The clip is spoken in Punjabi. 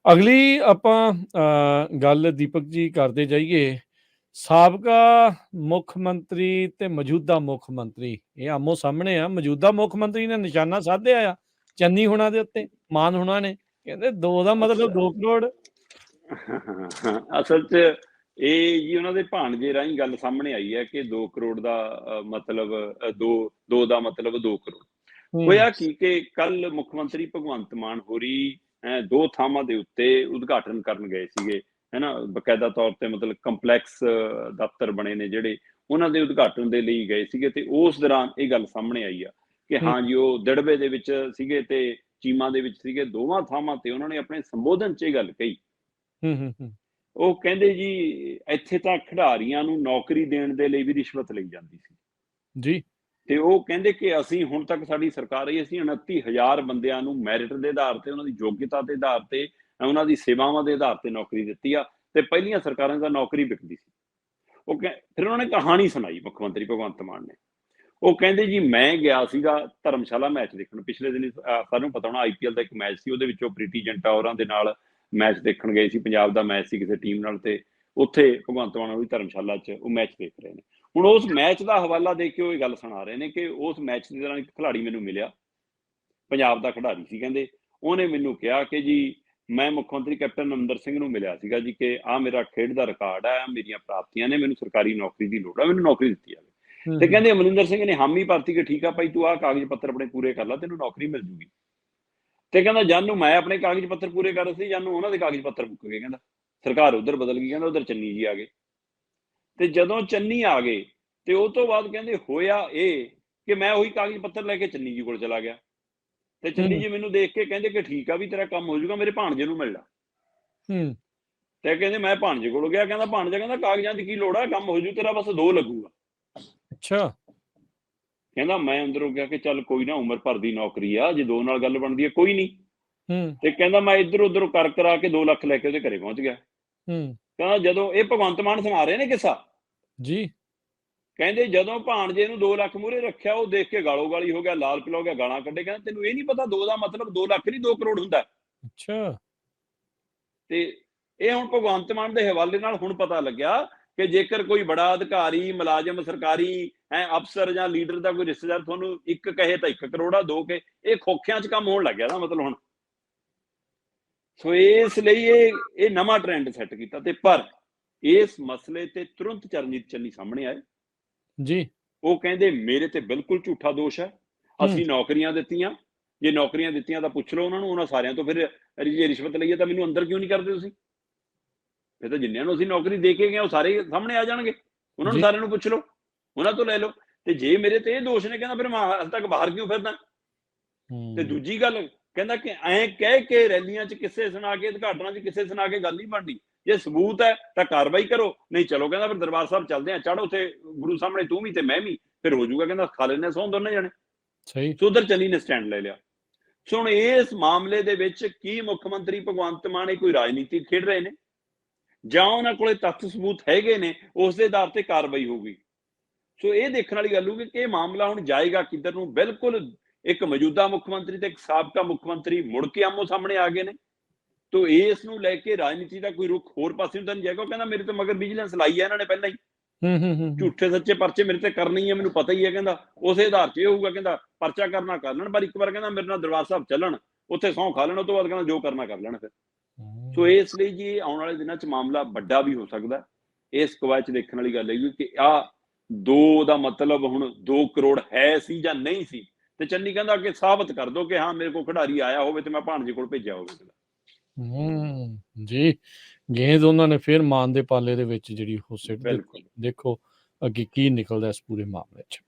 ਅਗਲੀ ਆਪਾਂ ਗੱਲ ਦੀਪਕ ਜੀ ਕਰਦੇ ਜਾਈਏ। ਸਾਬਕਾ ਮੁੱਖ ਮੰਤਰੀ ਤੇ ਮੌਜੂਦਾ ਮੁੱਖ ਮੰਤਰੀ ਇਹ ਆਮੋ ਸਾਹਮਣੇ ਆ। ਮੌਜੂਦਾ ਮੁੱਖ ਮੰਤਰੀ ਨੇ ਨਿਸ਼ਾਨਾ ਸਾਧਿਆ ਆ ਚੰਨੀ ਹੁਣਾਂ ਦੇ ਉੱਤੇ, ਮਾਨ ਹੁਣਾਂ ਨੇ। ਕਹਿੰਦੇ 2 ਦਾ ਮਤਲਬ 2 ਕਰੋੜ। ਅਸਲ 'ਚ ਇਹ ਜੀ ਉਹਨਾਂ ਦੇ ਭਾਣਜੇ ਰਾਹੀਂ ਗੱਲ ਸਾਹਮਣੇ ਆਈ ਹੈ ਕਿ 2 ਕਰੋੜ ਦਾ ਮਤਲਬ 2 ਦਾ ਮਤਲਬ 2 ਕਰੋੜ। ਹੋਇਆ ਕੀ ਕਿ ਕੱਲ ਮੁੱਖ ਮੰਤਰੀ ਭਗਵੰਤ ਮਾਨ ਹੋਰੀ 2 ਥਾਵਾਂ ਦੇ ਉੱਤੇ ਉਦਘਾਟਨ ਕਰਨ ਗਏ ਸੀਗੇ, ਹੈ ਨਾ। ਬਕਾਇਦਾ ਤੌਰ ਤੇ ਮਤਲਬ ਕੰਪਲੈਕਸ ਦਫ਼ਤਰ ਬਣੇ ਨੇ ਜਿਹੜੇ, ਉਹਨਾਂ ਦੇ ਉਦਘਾਟਨ ਦੇ ਲਈ ਗਏ ਸੀਗੇ। ਤੇ ਉਸ ਦੌਰਾਨ ਇਹ ਗੱਲ ਸਾਹਮਣੇ ਆਈ ਆ ਕਿ ਹਾਂ ਜੀ ਉਹ ਦਿੜਬੇ ਦੇ ਵਿੱਚ ਸੀਗੇ ਤੇ ਚੀਮਾ ਦੇ ਵਿੱਚ ਸੀਗੇ। ਦੋਵਾਂ ਥਾਵਾਂ ਤੇ ਉਹਨਾਂ ਨੇ ਆਪਣੇ ਸੰਬੋਧਨ 'ਚ ਇਹ ਗੱਲ ਕਹੀ। ਉਹ ਕਹਿੰਦੇ ਜੀ ਇੱਥੇ ਤਾਂ ਖਿਡਾਰੀਆਂ ਨੂੰ ਨੌਕਰੀ ਦੇਣ ਦੇ ਲਈ ਵੀ ਰਿਸ਼ਵਤ ਲਈ ਜਾਂਦੀ ਸੀ ਜੀ। ਤੇ ਉਹ ਕਹਿੰਦੇ ਕਿ ਅਸੀਂ ਹੁਣ ਤੱਕ ਸਾਡੀ ਸਰਕਾਰ ਆਈ, ਅਸੀਂ 29,000 ਬੰਦਿਆਂ ਨੂੰ ਮੈਰਿਟ ਦੇ ਆਧਾਰ ਤੇ, ਉਹਨਾਂ ਦੀ ਯੋਗਤਾ ਦੇ ਆਧਾਰ ਤੇ, ਉਹਨਾਂ ਦੀ ਸੇਵਾਵਾਂ ਦੇ ਆਧਾਰ ਤੇ ਨੌਕਰੀ ਦਿੱਤੀ ਆ। ਤੇ ਪਹਿਲੀਆਂ ਸਰਕਾਰਾਂ ਦਾ ਨੌਕਰੀ ਵਿਕਦੀ ਸੀ। ਉਹ ਫਿਰ ਉਹਨਾਂ ਨੇ ਕਹਾਣੀ ਸੁਣਾਈ ਮੁੱਖ ਮੰਤਰੀ ਭਗਵੰਤ ਮਾਨ ਨੇ। ਉਹ ਕਹਿੰਦੇ ਜੀ ਮੈਂ ਗਿਆ ਸੀਗਾ ਧਰਮਸ਼ਾਲਾ ਮੈਚ ਦੇਖਣ ਪਿਛਲੇ ਦਿਨ। ਸਾਨੂੰ ਪਤਾ ਹੋਣਾ IPL ਦਾ ਇੱਕ ਮੈਚ ਸੀ, ਉਹਦੇ ਵਿੱਚੋਂ ਪ੍ਰੀਤੀ ਜੰਟਾ ਹੋਰਾਂ ਦੇ ਨਾਲ ਮੈਚ ਦੇਖਣ ਗਏ ਸੀ। ਪੰਜਾਬ ਦਾ ਮੈਚ ਸੀ ਕਿਸੇ ਟੀਮ ਨਾਲ, ਤੇ ਉੱਥੇ ਭਗਵੰਤ ਮਾਨ ਵੀ ਧਰਮਸ਼ਾਲਾ 'ਚ ਉਹ ਮੈਚ ਦੇਖ ਰਹੇ ਨੇ। ਹੁਣ ਉਸ ਮੈਚ ਦਾ ਹਵਾਲਾ ਦੇ ਕੇ ਉਹ ਇਹ ਗੱਲ ਸੁਣਾ ਰਹੇ ਨੇ ਕਿ ਉਸ ਮੈਚ ਦੇ ਦੌਰਾਨ ਇੱਕ ਖਿਡਾਰੀ ਮੈਨੂੰ ਮਿਲਿਆ, ਪੰਜਾਬ ਦਾ ਖਿਡਾਰੀ ਸੀ। ਕਹਿੰਦੇ ਉਹਨੇ ਮੈਨੂੰ ਕਿਹਾ ਕਿ ਜੀ ਮੈਂ ਮੁੱਖ ਮੰਤਰੀ ਕੈਪਟਨ ਅਮਰਿੰਦਰ ਸਿੰਘ ਨੂੰ ਮਿਲਿਆ ਸੀਗਾ ਜੀ ਕਿ ਆਹ ਮੇਰਾ ਖੇਡ ਦਾ ਰਿਕਾਰਡ ਹੈ, ਮੇਰੀਆਂ ਪ੍ਰਾਪਤੀਆਂ ਨੇ, ਮੈਨੂੰ ਸਰਕਾਰੀ ਨੌਕਰੀ ਦੀ ਲੋੜ ਹੈ, ਮੈਨੂੰ ਨੌਕਰੀ ਦਿੱਤੀ ਜਾਵੇ। ਤੇ ਕਹਿੰਦੇ ਅਮਰਿੰਦਰ ਸਿੰਘ ਨੇ ਹਾਮੀ ਭਰਤੀ ਕਿ ਠੀਕ ਆ ਭਾਈ ਤੂੰ ਆਹ ਕਾਗਜ਼ ਪੱਤਰ ਆਪਣੇ ਪੂਰੇ ਕਰ ਲਾ, ਤੈਨੂੰ ਨੌਕਰੀ ਮਿਲ ਜੂਗੀ। ਤੇ ਕਹਿੰਦਾ ਜਾਨੂੰ ਮੈਂ ਆਪਣੇ ਕਾਗਜ਼ ਪੱਤਰ ਪੂਰੇ ਕਰ ਰਹੇ ਸੀ, ਜਾਨੂੰ ਉਹਨਾਂ ਦੇ ਕਾਗਜ਼ ਪੱਤਰ ਮੁੱਕ ਗਏ। ਕਹਿੰਦਾ ਸਰਕਾਰ ਉਧਰ ਬਦਲ ਗਈ, ਕਹਿੰਦਾ ਉਧਰ ਚੰਨੀ ਜੀ ਆ ਗਏ। ਤੇ ਜਦੋਂ ਚੰਨੀ ਆ ਗਏ ਤੇ ਉਹ ਤੋਂ ਬਾਅਦ ਕਹਿੰਦੇ ਹੋਇਆ ਇਹ ਕਿ ਮੈਂ ਉਹੀ ਕਾਗਜ਼ ਪੱਤਰ ਲੈ ਕੇ ਚੰਨੀ ਜੀ ਕੋਲ ਚਲਾ ਗਿਆ। ਤੇ ਚੰਨੀ ਜੀ ਮੈਨੂੰ ਦੇਖ ਕੇ ਕਹਿੰਦੇ ਕਿ ਠੀਕ ਆ ਵੀ ਤੇਰਾ ਕੰਮ ਹੋ ਜਾਊਗਾ, ਮੇਰੇ ਭਾਣਜੇ ਨੂੰ ਮਿਲ ਲਾ। ਤੇ ਕਹਿੰਦੇ ਮੈਂ ਭਾਣਜੇ ਕੋਲ ਗਿਆ। ਕਹਿੰਦਾ ਭਾਣਜਾ ਕਹਿੰਦਾ ਕਾਗਜ਼ਾਂ ਦੀ ਕੀ ਲੋੜ ਆ, ਕੰਮ ਹੋ ਜੂ ਤੇਰਾ, ਬਸ 2 ਲੱਗੂਗਾ। ਅੱਛਾ। ਕਹਿੰਦਾ ਮੈਂ ਅੰਦਰੋਂ ਗਿਆ ਕਿ ਚੱਲ ਕੋਈ ਨਾ, ਉਮਰ ਭਰ ਦੀ ਨੌਕਰੀ ਆ, ਜੇ 2 ਨਾਲ ਗੱਲ ਬਣਦੀ ਹੈ ਕੋਈ ਨਹੀਂ। ਤੇ ਕਹਿੰਦਾ ਮੈਂ ਇੱਧਰ ਉੱਧਰ ਕਰ ਕਰਾ ਕੇ 2 ਲੱਖ ਲੈ ਕੇ ਉਹਦੇ ਘਰੇ ਪਹੁੰਚ ਗਿਆ। ਕਹਿੰਦਾ ਜਦੋਂ ਇਹ ਭਗਵੰਤ ਮਾਨ ਸੁਣਾ ਰਹੇ ਨੇ ਕਿੱਸਾ ਜੀ। ਕਹਿੰਦੇ ਜਦੋਂ ਭਾਣਜੇ ਨੂੰ 2 ਲੱਖ ਮੂਹਰੇ ਰੱਖਿਆ, ਉਹ ਦੇਖ ਕੇ ਗਾਲੋ ਗਾਲੀ ਹੋ ਗਿਆ, ਲਾਲ ਪਿਲਾ ਹੋ ਗਿਆ, ਗਾਲਾਂ ਕੱਢੇ। ਕਹਿੰਦਾ ਤੈਨੂੰ ਇਹ ਨਹੀਂ ਪਤਾ 2 ਦਾ ਮਤਲਬ 2 ਲੱਖ ਨਹੀਂ 2 ਕਰੋੜ ਹੁੰਦਾ। ਅੱਛਾ। ਤੇ ਇਹ ਹੁਣ ਭਗਵੰਤ ਮਾਨ ਦੇ ਹਵਾਲੇ ਨਾਲ ਹੁਣ ਪਤਾ ਲੱਗਿਆ ਕਿ ਜੇਕਰ ਕੋਈ ਬੜਾ ਅਧਿਕਾਰੀ, ਮੁਲਾਜ਼ਮ, ਸਰਕਾਰੀ ਅਫਸਰ ਜਾਂ ਲੀਡਰ ਦਾ ਕੋਈ ਰਿਸ਼ਤੇਦਾਰ ਤੁਹਾਨੂੰ 1 ਕਹੇ ਤਾਂ 1 ਕਰੋੜ ਆ, 2 ਕਹੇ, ਇਹ ਖੋਖਿਆਂ 'ਚ ਕੰਮ ਹੋਣ ਲੱਗਿਆ ਨਾ ਮਤਲਬ ਹੁਣ। ਸੋ ਇਸ ਲਈ ਇਹ ਨਵਾਂ ਟ੍ਰੈਂਡ ਸੈੱਟ ਕੀਤਾ। ਤੇ ਪਰ ਇਸ ਮਸਲੇ ਤੇ ਤੁਰੰਤ ਚਰਨਜੀਤ ਚੰਨੀ ਸਾਹਮਣੇ ਆਏ ਜੀ। ਉਹ ਕਹਿੰਦੇ ਮੇਰੇ ਤੇ ਬਿਲਕੁਲ ਝੂਠਾ ਦੋਸ਼ ਹੈ, ਅਸੀਂ ਨੌਕਰੀਆਂ ਦਿੱਤੀਆਂ। ਜੇ ਨੌਕਰੀਆਂ ਦਿੱਤੀਆਂ ਤਾਂ ਪੁੱਛ ਲਓ ਉਹਨਾਂ ਨੂੰ, ਉਹਨਾਂ ਸਾਰਿਆਂ ਤੋਂ। ਫਿਰ ਜੇ ਰਿਸ਼ਵਤ ਲਈਏ ਤਾਂ ਮੈਨੂੰ ਅੰਦਰ ਕਿਉਂ ਨਹੀਂ ਕਰਦੇ ਤੁਸੀਂ? ਫਿਰ ਤਾਂ ਜਿੰਨਿਆਂ ਨੂੰ ਅਸੀਂ ਨੌਕਰੀ ਦੇ ਕੇ ਗਏ ਉਹ ਸਾਰੇ ਸਾਹਮਣੇ ਆ ਜਾਣਗੇ, ਉਹਨਾਂ ਨੂੰ ਸਾਰਿਆਂ ਨੂੰ ਪੁੱਛ ਲਓ, ਉਹਨਾਂ ਤੋਂ ਲੈ ਲਓ। ਤੇ ਜੇ ਮੇਰੇ ਤੇ ਇਹ ਦੋਸ਼ ਨੇ, ਕਹਿੰਦਾ ਫਿਰ ਮੈਂ ਹਜੇ ਤੱਕ ਬਾਹਰ ਕਿਉਂ ਫਿਰਦਾ? ਤੇ ਦੂਜੀ ਗੱਲ ਕਹਿੰਦਾ ਕਿ ਐਂ ਕਹਿ ਕੇ ਰੈਲੀਆਂ 'ਚ ਕਿਸੇ ਸੁਣਾ ਕੇ, ਉਦਘਾਟਨਾਂ 'ਚ ਕਿਸੇ ਸੁਣਾ ਕੇ ਗੱਲ ਨਹੀਂ ਬਣਨੀ। ਜੇ ਸਬੂਤ ਹੈ ਤਾਂ ਕਾਰਵਾਈ ਕਰੋ, ਨਹੀਂ ਚਲੋ ਕਹਿੰਦਾ ਫਿਰ ਦਰਬਾਰ ਸਾਹਿਬ ਚੱਲਦੇ ਆ, ਚੜ੍ਹ ਉੱਥੇ ਗੁਰੂ ਸਾਹਮਣੇ, ਤੂੰ ਵੀ ਤੇ ਮੈਂ ਵੀ, ਫਿਰ ਹੋ ਜਾਊਗਾ। ਕਹਿੰਦਾ ਖਾ ਲੈਣੇ ਸਹੁੰ ਦੋਨੇ ਜਾਣੇ। ਸੋ ਉਧਰ ਚੰਨੀ ਨੇ ਸਟੈਂਡ ਲੈ ਲਿਆ। ਸੋ ਹੁਣ ਇਸ ਮਾਮਲੇ ਦੇ ਵਿੱਚ ਕੀ ਮੁੱਖ ਮੰਤਰੀ ਭਗਵੰਤ ਮਾਨ ਕੋਈ ਰਾਜਨੀਤੀ ਖੇਡ ਰਹੇ ਨੇ, ਜਾਂ ਉਹਨਾਂ ਕੋਲੇ ਤੱਥ ਸਬੂਤ ਹੈਗੇ ਨੇ, ਉਸ ਦੇ ਆਧਾਰ ਤੇ ਕਾਰਵਾਈ ਹੋਊਗੀ। ਸੋ ਇਹ ਦੇਖਣ ਵਾਲੀ ਗੱਲ ਹੋਊਗੀ ਕਿ ਇਹ ਮਾਮਲਾ ਹੁਣ ਜਾਏਗਾ ਕਿੱਧਰ ਨੂੰ। ਬਿਲਕੁਲ ਇੱਕ ਮੌਜੂਦਾ ਮੁੱਖ ਮੰਤਰੀ ਤੇ ਇੱਕ ਸਾਬਕਾ ਮੁੱਖ ਮੰਤਰੀ ਮੁੜ ਕੇ ਆਮੋ ਸਾਹਮਣੇ ਆ ਗਏ ਨੇ। ਤੋ ਇਸ ਨੂੰ ਲੈ ਕੇ ਰਾਜਨੀਤੀ ਦਾ ਕੋਈ ਰੁਖ ਹੋਰ ਪਾਸੇ ਨੂੰ ਤਾਂ ਨਹੀਂ ਜਾਏਗਾ। ਉਹ ਕਹਿੰਦਾ ਮੇਰੇ ਤੇ ਮਗਰ ਵਿਜੀਲੈਂਸ ਲਾਈ ਹੈ ਇਹਨਾਂ ਨੇ ਪਹਿਲਾਂ ਹੀ, ਝੂਠੇ ਸੱਚੇ ਪਰਚੇ ਮੇਰੇ ਤੇ ਕਰਨੇ ਹੀ ਹੈ, ਮੈਨੂੰ ਪਤਾ ਹੀ ਹੈ। ਕਹਿੰਦਾ ਉਸੇ ਆਧਾਰ 'ਚ ਇਹ ਹੋਊਗਾ, ਕਹਿੰਦਾ ਪਰਚਾ ਕਰਨਾ ਕਰ ਲੈਣ, ਪਰ ਇੱਕ ਵਾਰ ਕਹਿੰਦਾ ਮੇਰੇ ਨਾਲ ਦਰਬਾਰ ਸਾਹਿਬ ਚੱਲਣ, ਉੱਥੇ ਸਹੁੰ ਖਾ ਲੈਣ, ਉਹ ਤੋਂ ਬਾਅਦ ਕਹਿੰਦਾ ਜੋ ਕਰਨਾ ਕਰ ਲੈਣ। ਫਿਰ ਸੋ ਇਸ ਲਈ ਜੀ ਆਉਣ ਵਾਲੇ ਦਿਨਾਂ 'ਚ ਮਾਮਲਾ ਵੱਡਾ ਵੀ ਹੋ ਸਕਦਾ। ਇਸ ਕਵਾਇਦ 'ਚ ਦੇਖਣ ਵਾਲੀ ਗੱਲ ਹੈ ਕਿ ਆਹ 2 ਦਾ ਮਤਲਬ ਹੁਣ 2 ਕਰੋੜ ਹੈ ਸੀ ਜਾਂ ਨਹੀਂ ਸੀ। ਤੇ ਚੰਨੀ ਕਹਿੰਦਾ ਕਿ ਸਾਬਤ ਕਰ ਦੋ ਕਿ ਹਾਂ ਮੇਰੇ ਕੋਲ ਖਿਡਾਰੀ ਆਇਆ ਹੋਵੇ ਤੇ ਮੈਂ ਭਾਣਜੇ ਕੋਲ ਭੇਜਿਆ ਹੋਵੇ। ਜੀ। ਗੇਂਦ ਉਹਨਾਂ ਨੇ ਫਿਰ ਮਾਨ ਦੇ ਪਾਲੇ ਦੇ ਵਿੱਚ ਜਿਹੜੀ ਉਹ ਸਿੱਟ ਦਿੱਤੀ। ਦੇਖੋ ਅੱਗੇ ਕੀ ਨਿਕਲਦਾ ਇਸ ਪੂਰੇ ਮਾਮਲੇ 'ਚ।